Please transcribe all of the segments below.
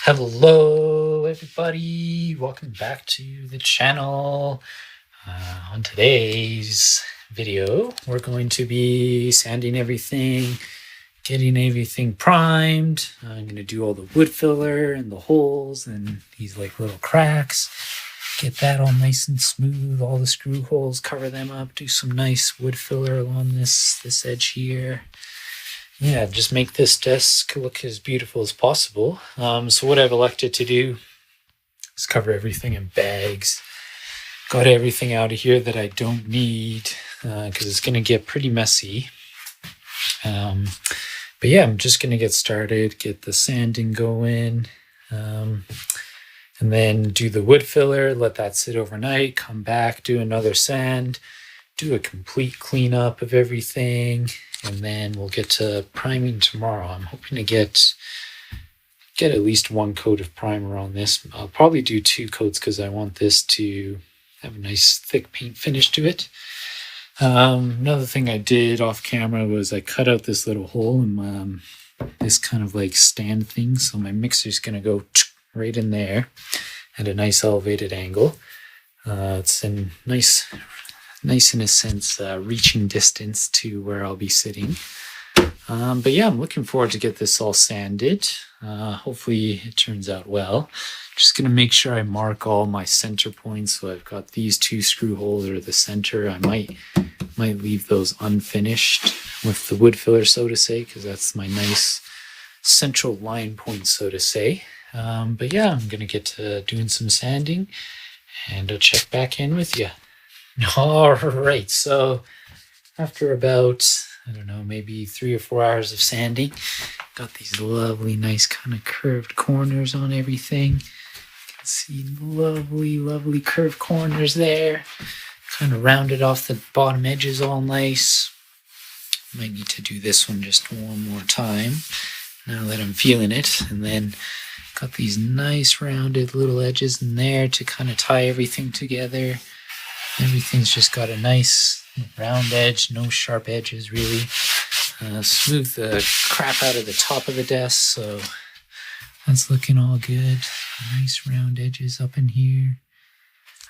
Hello everybody, welcome back to the channel. On today's video, we're going to be sanding everything, getting everything primed. I'm going to do all the wood filler and the holes and these like little cracks. Get that all nice and smooth, all the screw holes, cover them up, do some nice wood filler along this edge here. Yeah, just make this desk look as beautiful as possible. So what I've elected to do is cover everything in bags. Got everything out of here that I don't need because it's going to get pretty messy. But yeah, I'm just going to get started, get the sanding going, and then do the wood filler, let that sit overnight, come back, do another sand, do a complete cleanup of everything, and then we'll get to priming tomorrow. I'm hoping to get at least one coat of primer on this. I'll probably do 2 coats because I want this to have a nice thick paint finish to it. Another thing I did off camera was I cut out this little hole in this kind of like stand thing. So my mixer's going to go right in there at a nice elevated angle. It's a nice in a sense, reaching distance to where I'll be sitting. But yeah, I'm looking forward to get this all sanded. Hopefully it turns out well. Just going to make sure I mark all my center points. So I've got these 2 screw holes are the center. I might leave those unfinished with the wood filler, so to say, because that's my nice central line point, so to say. But yeah, I'm going to get to doing some sanding and I'll check back in with you. All right, so after about, I don't know, maybe 3 or 4 hours of sanding, got these lovely, nice kind of curved corners on everything. You can see lovely curved corners there. Kind of rounded off the bottom edges all nice. Might need to do this one just one more time now that I'm feeling it. And then got these nice rounded little edges in there to kind of tie everything together. Everything's just got a nice round edge, no sharp edges really. Smooth the crap out of the top of the desk, so that's looking all good. Nice round edges up in here.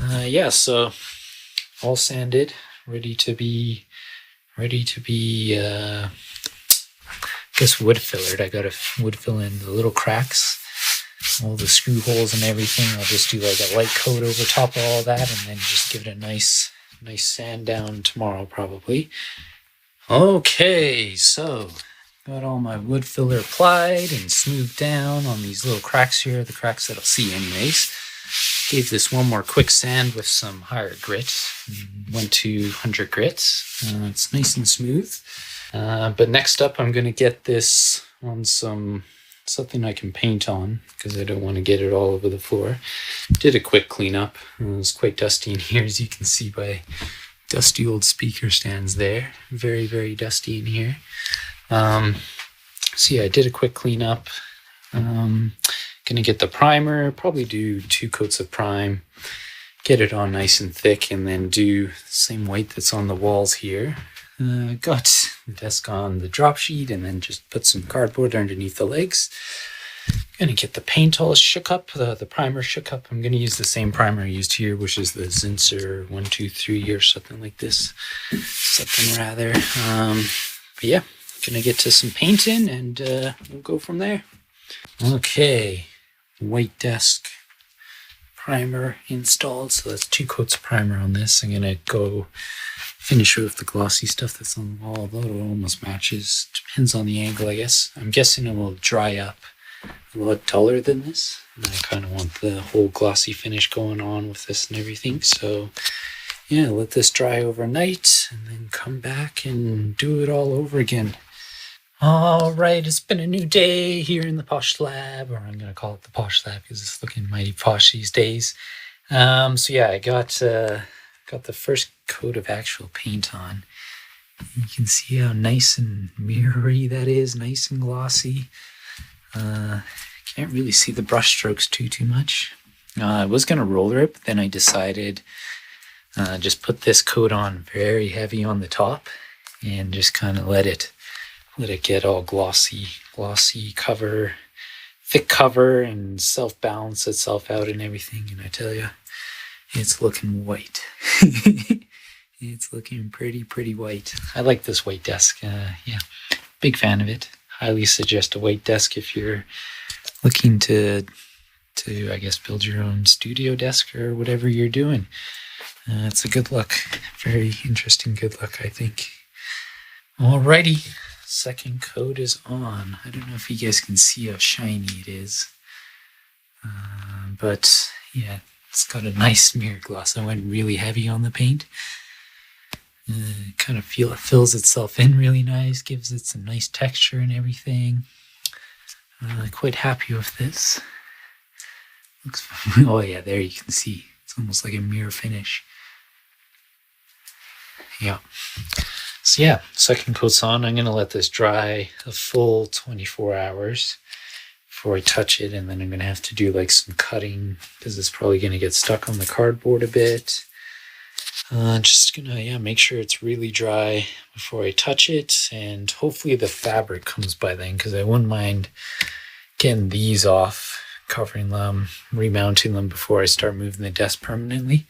Yeah, so all sanded, ready to be I guess wood fillered. I got to wood fill in the little cracks, all the screw holes and everything. I'll just do like a light coat over top of all that and then just give it a nice sand down tomorrow probably. Okay, so got all my wood filler applied and smoothed down on these little cracks here, the cracks that I'll see anyways. Gave this one more quick sand with some higher grit. Went to 100 grits. It's nice and smooth. But next up I'm going to get this on something I can paint on because I don't want to get it all over the floor. Did a quick cleanup. It was quite dusty in here, as you can see by dusty old speaker stands there. Very dusty in here. So yeah, I did a quick cleanup. Gonna get the primer, probably do 2 coats of prime, get it on nice and thick, and then do the same weight that's on the walls here. Got the desk on the drop sheet and then just put some cardboard underneath the legs. Gonna get the paint all shook up, the primer shook up. I'm gonna use the same primer I used here, which is the Zinsser 123 or something like this. But yeah, gonna get to some painting and we'll go from there. Okay, white desk primer installed. So that's 2 coats of primer on this. I'm gonna go finish with the glossy stuff that's on the wall, although it almost matches. Depends on the angle, I guess. I'm guessing it will dry up a lot duller than this. And I kind of want the whole glossy finish going on with this and everything. So yeah, let this dry overnight and then come back and do it all over again. All right, it's been a new day here in the Posh Lab, or I'm going to call it the Posh Lab because it's looking mighty posh these days. So yeah, I got the first coat of actual paint on. You can see how nice and mirrory that is, nice and glossy. Can't really see the brush strokes too much. I was going to roller it, but then I decided just put this coat on very heavy on the top and just kind of let it get all glossy cover thick cover and self-balance itself out and everything. And I tell you, it's looking white. It's looking pretty white. I like this white desk. Yeah, big fan of it. Highly suggest a white desk if you're looking to I guess build your own studio desk or whatever you're doing. It's a good look. Very interesting good look, I think. Alrighty, second coat is on. I don't know if you guys can see how shiny it is. But yeah, it's got a nice smear gloss. I went really heavy on the paint. Kind of feel it fills itself in really nice, gives it some nice texture and everything. Quite happy with this. Looks, oh yeah, there you can see. It's almost like a mirror finish. Yeah. So yeah, second coat's on. I'm going to let this dry a full 24 hours before I touch it, and then I'm going to have to do like some cutting because it's probably going to get stuck on the cardboard a bit. Just gonna make sure it's really dry before I touch it, and hopefully the fabric comes by then, because I wouldn't mind getting these off, covering them, remounting them before I start moving the desk permanently.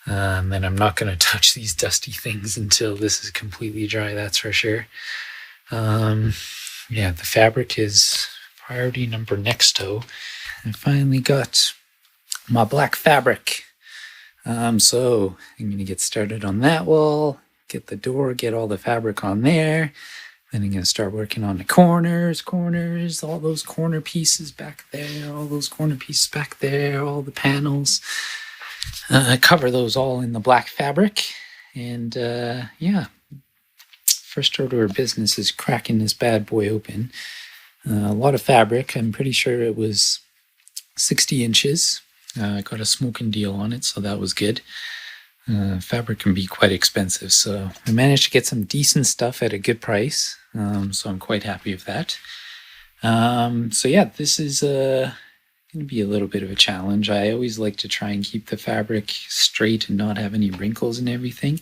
And then I'm not going to touch these dusty things until this is completely dry, that's for sure. Yeah, the fabric is priority number nexto. I finally got my black fabric. So I'm going to get started on that wall, get the door, get all the fabric on there. Then I'm going to start working on the corners, all those corner pieces back there, all those corner pieces back there, all the panels. Cover those all in the black fabric. And yeah, first order of business is cracking this bad boy open. A lot of fabric. I'm pretty sure it was 60 inches. I got a smoking deal on it, so that was good. Fabric can be quite expensive, so I managed to get some decent stuff at a good price, so I'm quite happy with that. So yeah, this is going to be a little bit of a challenge. I always like to try and keep the fabric straight and not have any wrinkles and everything.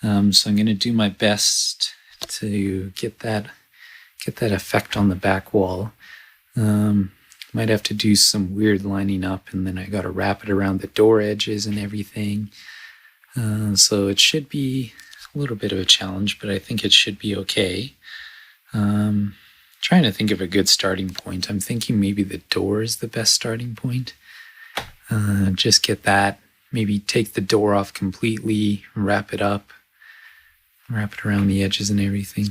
So I'm going to do my best to get that effect on the back wall. Might have to do some weird lining up, and then I got to wrap it around the door edges and everything. So it should be a little bit of a challenge, but I think it should be okay. Trying to think of a good starting point. I'm thinking maybe the door is the best starting point. Just get that, maybe take the door off completely, wrap it up, wrap it around the edges and everything.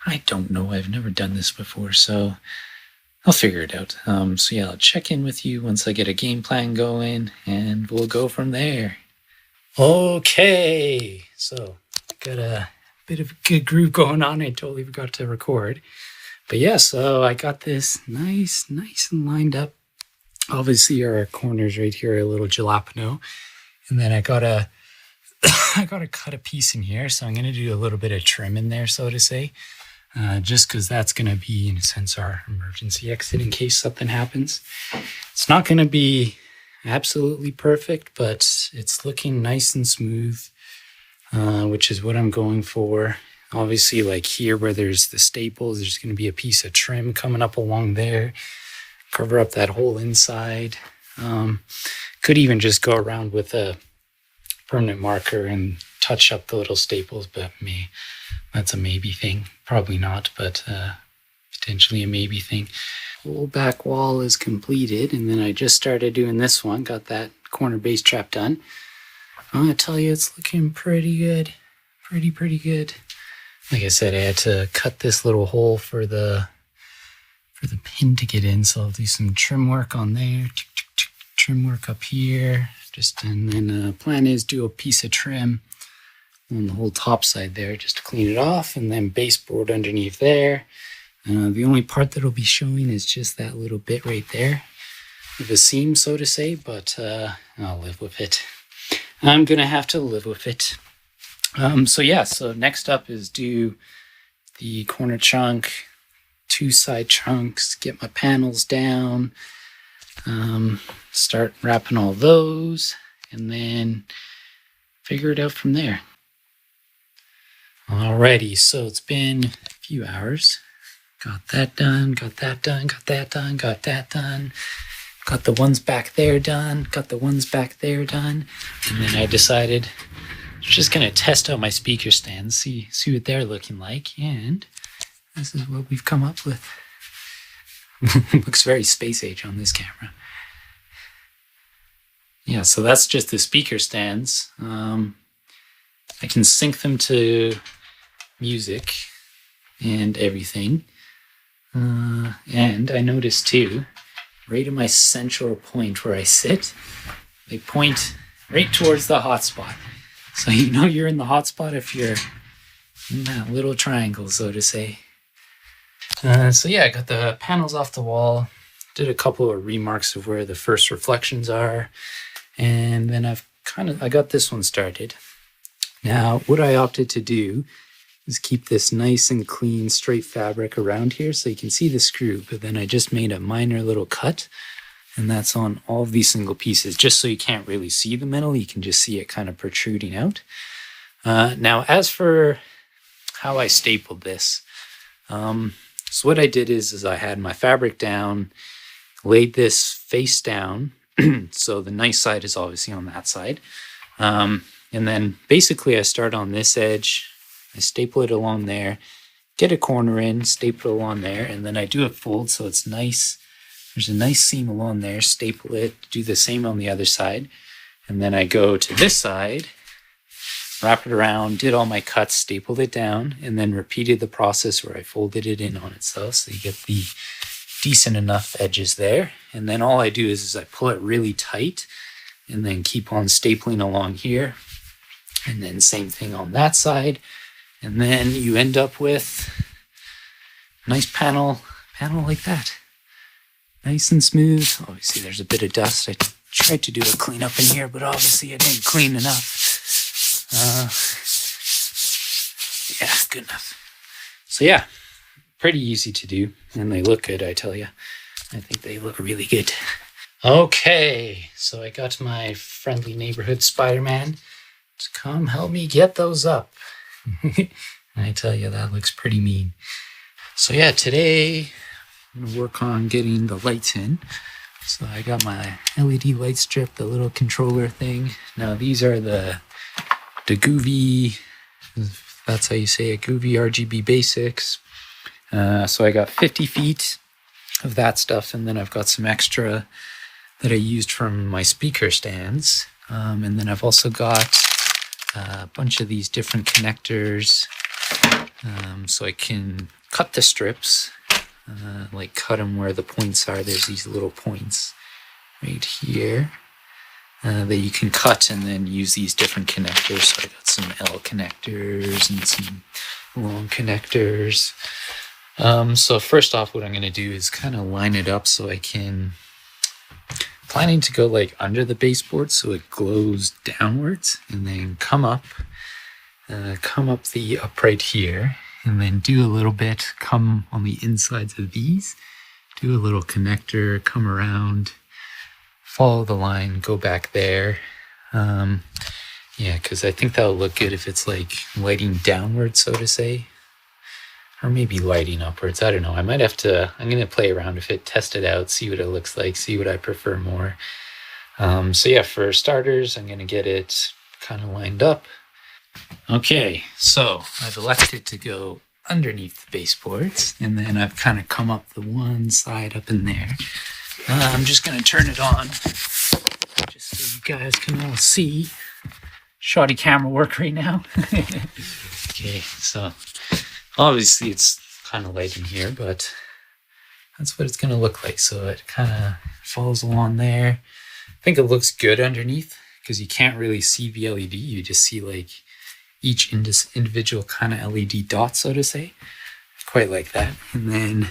I don't know. I've never done this before, so I'll figure it out. So yeah, I'll check in with you once I get a game plan going, and we'll go from there. Okay, so got a bit of a good groove going on. I totally forgot to record. But yeah, so I got this nice and lined up. Obviously our corners right here are a little jalapeno. And then I gotta cut a piece in here. So I'm gonna do a little bit of trim in there, so to say. Just because that's going to be, in a sense, our emergency exit in case something happens. It's not going to be absolutely perfect, but it's looking nice and smooth, which is what I'm going for. Obviously, like here where there's the staples, there's going to be a piece of trim coming up along there, cover up that whole inside. Could even just go around with a permanent marker and touch up the little staples, but that's a maybe thing. Probably not, but potentially a maybe thing. Whole back wall is completed, and then I just started doing this one. Got that corner base trap done. I'm gonna tell you, it's looking pretty good. Pretty good. Like I said, I had to cut this little hole for the pin to get in, so I'll do some trim work on there. Trim work up here. And then the plan is do a piece of trim on the whole top side there just to clean it off, and then baseboard underneath there. The only part that'll be showing is just that little bit right there of a seam, so to say, but I'll live with it. I'm gonna have to live with it. So next up is do the corner chunk, two side chunks, get my panels down, start wrapping all those, and then figure it out from there. Alrighty, so it's been a few hours. Got that done, got that done, got that done, got that done. Got the ones back there done, got the ones back there done. And then I decided I'm just going to test out my speaker stands, see what they're looking like. And this is what we've come up with. Looks very space age on this camera. Yeah, so that's just the speaker stands. I can sync them to music and everything. And I noticed too, right in my central point where I sit, they point right towards the hotspot. So you know you're in the hotspot if you're in that little triangle, so to say. So yeah, I got the panels off the wall, did a couple of remarks of where the first reflections are, and then I got this one started. Now, what I opted to do is keep this nice and clean, straight fabric around here so you can see the screw, but then I just made a minor little cut, and that's on all of these single pieces, just so you can't really see the metal, you can just see it kind of protruding out. Now, as for how I stapled this, so what I did is I had my fabric down, laid this face down, so the nice side is obviously on that side. And then basically I start on this edge, I staple it along there, get a corner in, staple it along there, and then I do a fold so it's nice. There's a nice seam along there, staple it, do the same on the other side. And then I go to this side, wrap it around, did all my cuts, stapled it down, and then repeated the process where I folded it in on itself so you get the decent enough edges there. And then all I do is I pull it really tight and then keep on stapling along here. And then same thing on that side. And then you end up with a nice panel like that. Nice and smooth. Obviously there's a bit of dust. I tried to do a cleanup in here, but obviously I didn't clean enough. Yeah, good enough. So yeah, pretty easy to do. And they look good, I tell you. I think they look really good. Okay, so I got my friendly neighborhood Spider-Man to come help me get those up. I tell you, that looks pretty mean. So yeah, today I'm going to work on getting the lights in. So I got my LED light strip, the little controller thing. Now these are the Govee, that's how you say it, Govee RGB Basics. So I got 50 feet of that stuff, and then I've got some extra that I used from my speaker stands. And then I've also got a bunch of these different connectors, so I can cut the strips, like cut them where the points are. There's these little points right here that you can cut and then use these different connectors. So I got some L connectors and some long connectors. So first off, what I'm going to do is kind of line it up so I can, planning to go like under the baseboard so it glows downwards, and then come up the upright here, and then do a little bit, come on the insides of these, do a little connector, come around, follow the line, go back there. Yeah, because I think that'll look good if it's like lighting downwards, so to say. Or maybe lighting upwards. I don't know. I might have to, I'm going to play around with it, test it out, see what it looks like, see what I prefer more. So yeah, for starters, I'm going to get it kind of lined up. Okay, so I've elected to go underneath the baseboards, and then I've kind of come up the one side up in there. I'm just going to turn it on, just so you guys can all see. Shoddy camera work right now. Okay, so obviously it's kind of light in here, but that's what it's going to look like. So it kind of falls along there. I think it looks good underneath because you can't really see the LED. You just see like each individual kind of LED dot, so to say. Quite like that. And then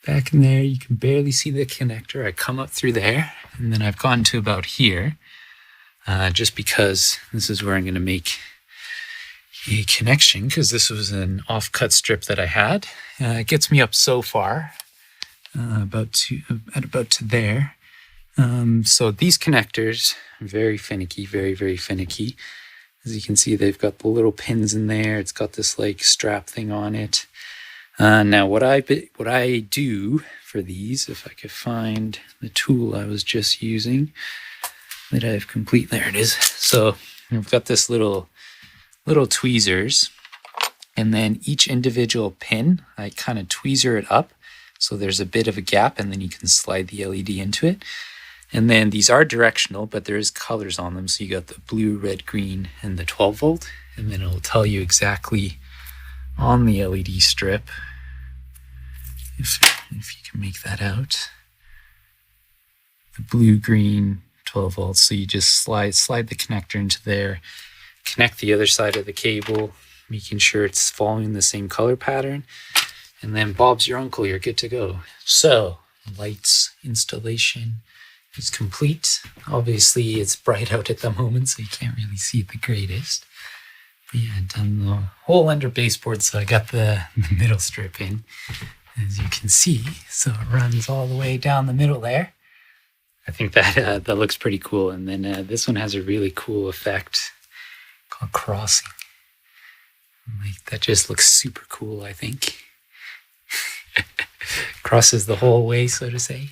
back in there, you can barely see the connector. I come up through there, and then I've gone to about here, just because this is where I'm going to make a connection, because this was an off-cut strip that I had. It gets me up so far, about to there. So these connectors are very finicky, very, very finicky. As you can see, they've got the little pins in there. It's got this like strap thing on it. Now what I do for these, if I could find the tool I was just using that I've complete, there it is. So I've got this little tweezers, and then each individual pin, I kind of tweezer it up so there's a bit of a gap, and then you can slide the LED into it. And then these are directional, but there is colors on them. So you got the blue, red, green, and the 12 volt. And then it'll tell you exactly on the LED strip, if you can make that out, the blue, green, 12 volts. So you just slide the connector into there, connect the other side of the cable, making sure it's following the same color pattern. And then Bob's your uncle, you're good to go. So lights installation is complete. Obviously it's bright out at the moment, so you can't really see it the greatest. But yeah, I've done the whole under baseboard, so I got the middle strip in, as you can see. So it runs all the way down the middle there. I think that that looks pretty cool. And then this one has a really cool effect called crossing. Like, that just looks super cool, I think. Crosses the whole way, so to say.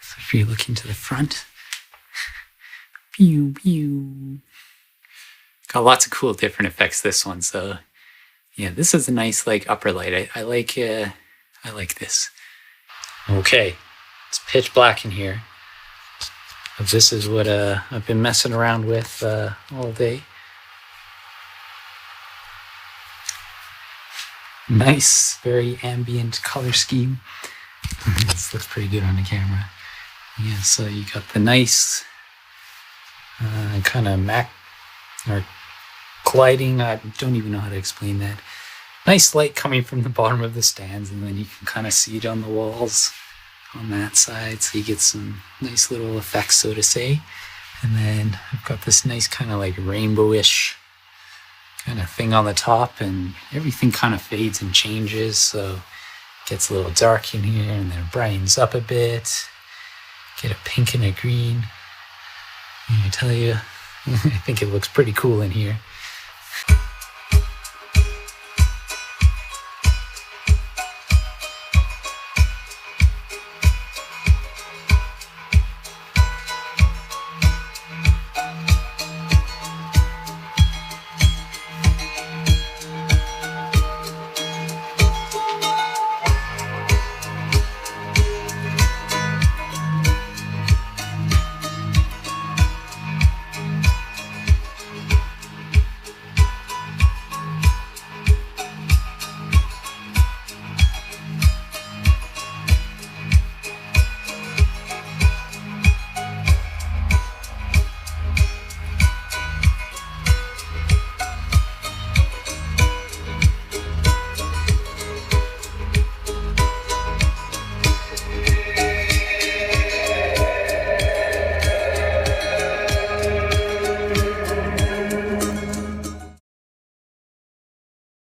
So if you're looking to the front, pew pew. Got lots of cool different effects, this one. So yeah, this is a nice like upper light. I like this. Okay, it's pitch black in here. But this is what I've been messing around with all day. Nice, very ambient color scheme. This looks pretty good on the camera. Yeah, so you got the nice kind of or gliding, I don't even know how to explain that. Nice light coming from the bottom of the stands, and then you can kind of see it on the walls on that side, so you get some nice little effects, so to say. And then I've got this nice kind of like rainbowish kind of thing on the top, and everything kind of fades and changes, so it gets a little dark in here, and then it brightens up a bit. Get a pink and a green. And I tell you, I think it looks pretty cool in here.